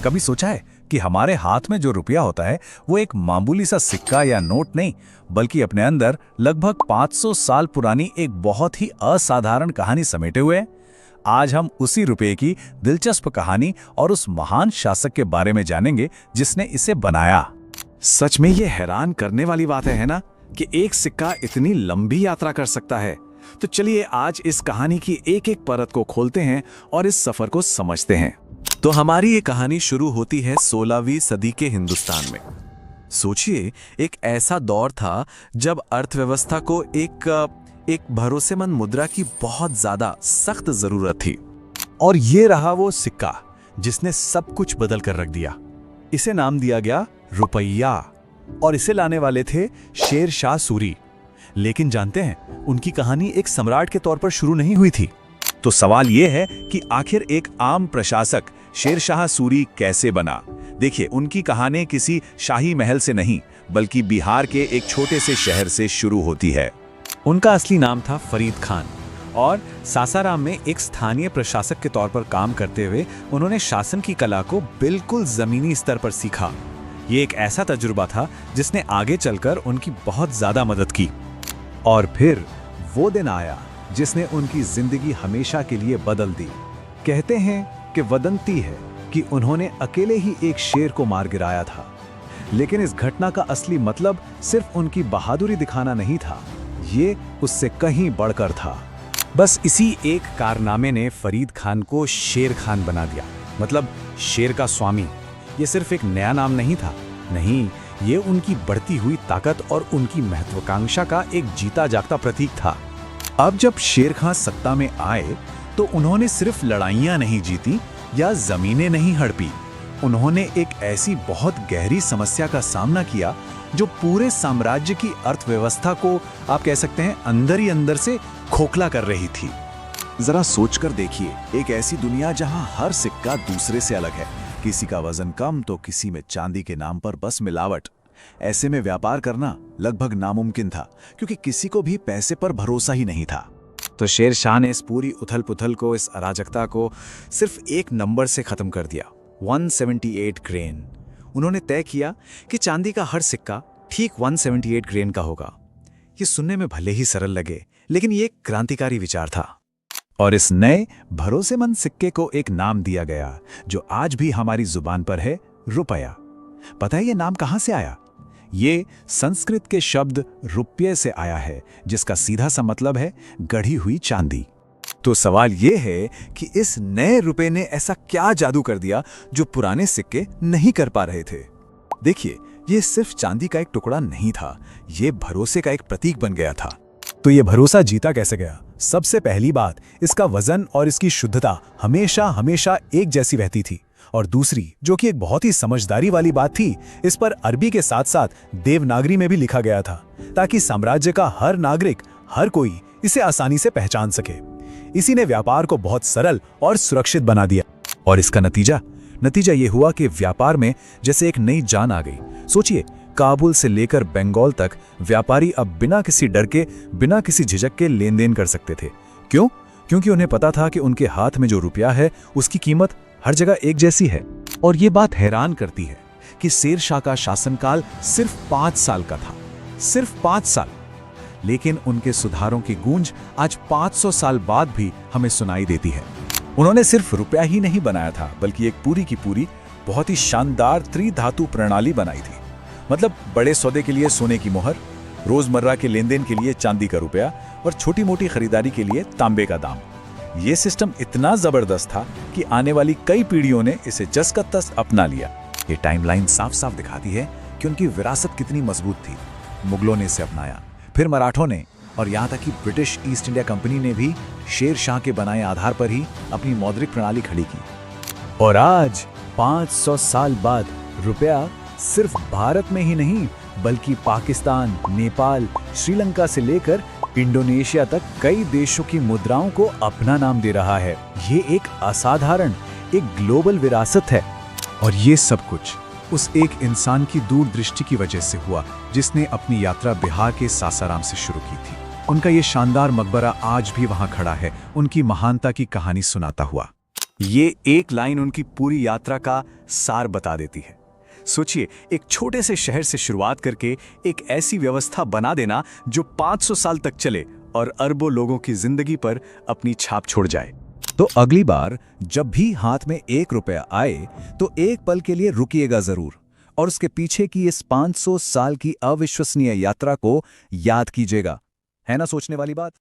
कभी सोचा है कि हमारे हाथ में जो रुपया होता है वो एक मामूली सा सिक्का या नोट नहीं, बल्कि अपने अंदर लगभग 500 साल पुरानी एक बहुत ही असाधारण कहानी समेटे हुए है। आज हम उसी रुपये की दिलचस्प कहानी और उस महान शासक के बारे में जानेंगे जिसने इसे बनाया। सच में ये हैरान करने वाली बात है ना कि एक सिक्का इतनी लंबी यात्रा कर सकता है। तो चलिए आज इस कहानी की एक एक परत को खोलते हैं और इस सफर को समझते हैं। तो हमारी ये कहानी शुरू होती है 16वीं सदी के हिंदुस्तान में। सोचिए, एक ऐसा दौर था जब अर्थव्यवस्था को एक भरोसेमंद मुद्रा की बहुत ज्यादा सख्त जरूरत थी। और ये रहा वो सिक्का जिसने सब कुछ बदल कर रख दिया। इसे नाम दिया गया रुपया और इसे लाने वाले थे शेर शाह सूरी। लेकिन जानते हैं, उनकी कहानी एक सम्राट के तौर पर शुरू नहीं हुई थी। तो सवाल ये है कि आखिर एक आम प्रशासक शेर शाह सूरी कैसे बना। देखिए, उनकी कहानी किसी शाही महल से नहीं बल्कि बिहार के एक छोटे से शहर से शुरू होती है। उनका असली नाम था फरीद खान और सासाराम में एक स्थानीय प्रशासक के तौर पर काम करते हुए उन्होंने शासन की कला को बिल्कुल जमीनी स्तर पर सीखा। ये एक ऐसा तजुर्बा था जिसने आगे चलकर उनकी बहुत ज्यादा मदद की। और फिर वो दिन आया जिसने उनकी जिंदगी हमेशा के लिए बदल दी। कहते हैं कि वदंती है कि उन्होंने अकेले ही एक शेर को मार गिराया था, लेकिन इस घटना का असली मतलब सिर्फ उनकी बहादुरी दिखाना नहीं था, ये उससे कहीं बढ़कर था। बस इसी एक कारनामे ने फरीद खान को शेर खान बना दिया, मतलब शेर का स्वामी। ये सिर्फ एक नया नाम नहीं था, नहीं, ये उनकी बढ़ती हुई ताकत और उनकी महत्वाकांक्षा का एक जीता जागता प्रतीक था। अब जब शेर खान सत्ता में आए तो उन्होंने सिर्फ लड़ाइयां नहीं जीती या जमीनें नहीं हड़पी, उन्होंने एक ऐसी बहुत गहरी समस्या का सामना किया जो पूरे साम्राज्य की अर्थव्यवस्था को, आप कह सकते हैं, अंदर ही अंदर से खोखला कर रही थी। जरा सोचकर देखिए, एक ऐसी दुनिया जहां हर सिक्का दूसरे से अलग है, किसी का वजन कम तो किसी में चांदी के नाम पर बस मिलावट। ऐसे में व्यापार करना लगभग नामुमकिन था क्योंकि किसी को भी पैसे पर भरोसा ही नहीं था। तो शेर शाह ने इस पूरी उथल पुथल को, इस अराजकता को सिर्फ एक नंबर से खत्म कर दिया, 178 ग्रेन। उन्होंने तय किया कि चांदी का हर सिक्का ठीक 178 ग्रेन का होगा। ये सुनने में भले ही सरल लगे, लेकिन ये एक क्रांतिकारी विचार था। और इस नए भरोसेमंद सिक्के को एक नाम दिया गया जो आज भी हमारी जुबान पर है, रुपया। पता है ये नाम कहां से आया? ये संस्कृत के शब्द रुपये से आया है, जिसका सीधा सा मतलब है गढ़ी हुई चांदी। तो सवाल ये है कि इस नए रुपये ने ऐसा क्या जादू कर दिया जो पुराने सिक्के नहीं कर पा रहे थे। देखिए, ये सिर्फ चांदी का एक टुकड़ा नहीं था, ये भरोसे का एक प्रतीक बन गया था। तो ये भरोसा जीता कैसे गया? सबसे पहली बात, इसका वजन और इसकी शुद्धता हमेशा हमेशा एक जैसी रहती थी। और दूसरी, जो कि एक बहुत ही समझदारी वाली बात थी, इस पर अरबी के साथ साथ देवनागरी में भी लिखा गया था ताकि साम्राज्य का हर नागरिक, हर कोई इसे आसानी से पहचान सके। इसी ने व्यापार को बहुत सरल और सुरक्षित बना दिया। और इसका नतीजा ये हुआ कि व्यापार में जैसे एक नई जान आ गई। सोचिए, काबुल से लेकर बंगाल तक व्यापारी अब बिना किसी डर के, बिना किसी झिझक के लेन देन कर सकते थे। क्यों? क्योंकि उन्हें पता था कि उनके हाथ में जो रुपया है उसकी कीमत हर जगह एक जैसी है। और ये बात हैरान करती है कि शेर शाह का शासनकाल सिर्फ 5 साल का था, सिर्फ 5 साल। लेकिन उनके सुधारों की गूंज आज 500 साल बाद भी हमें सुनाई देती है। उन्होंने सिर्फ रुपया ही नहीं बनाया था, बल्कि एक पूरी की पूरी बहुत ही शानदार त्रिधातु प्रणाली बनाई थी। मतलब बड़े सौदे के लिए सोने की मोहर, रोजमर्रा के लेन देन के लिए चांदी का रुपया और छोटी मोटी खरीदारी के लिए तांबे का दाम। ये सिस्टम इतना जबरदस्त था कि आने वाली कई पीढ़ियों ने इसे जस का तस अपना लिया। ये टाइमलाइन साफ साफ दिखाती है कि उनकी विरासत कितनी मजबूत थी। मुगलों ने इसे अपनाया, फिर मराठों ने, और यहाँ तक कि ब्रिटिश ईस्ट इंडिया कंपनी ने भी शेर शाह के बनाए आधार पर ही अपनी मौद्रिक प्रणाली खड़ी की। और आज 500 साल बाद रुपया सिर्फ भारत में ही नहीं बल्कि पाकिस्तान, नेपाल, श्रीलंका से लेकर इंडोनेशिया तक कई देशों की मुद्राओं को अपना नाम दे रहा है। ये एक असाधारण, एक ग्लोबल विरासत है। और ये सब कुछ उस एक इंसान की दूरदृष्टि की वजह से हुआ जिसने अपनी यात्रा बिहार के सासाराम से शुरू की थी। उनका ये शानदार मकबरा आज भी वहां खड़ा है, उनकी महानता की कहानी सुनाता हुआ। ये एक लाइन उनकी पूरी यात्रा का सार बता देती है। सोचिए, एक छोटे से शहर से शुरुआत करके एक ऐसी व्यवस्था बना देना जो 500 साल तक चले और अरबों लोगों की जिंदगी पर अपनी छाप छोड़ जाए। तो अगली बार जब भी हाथ में 1 रुपया आए तो एक पल के लिए रुकिएगा जरूर और उसके पीछे की इस 500 साल की अविश्वसनीय यात्रा को याद कीजिएगा। है ना सोचने वाली बात?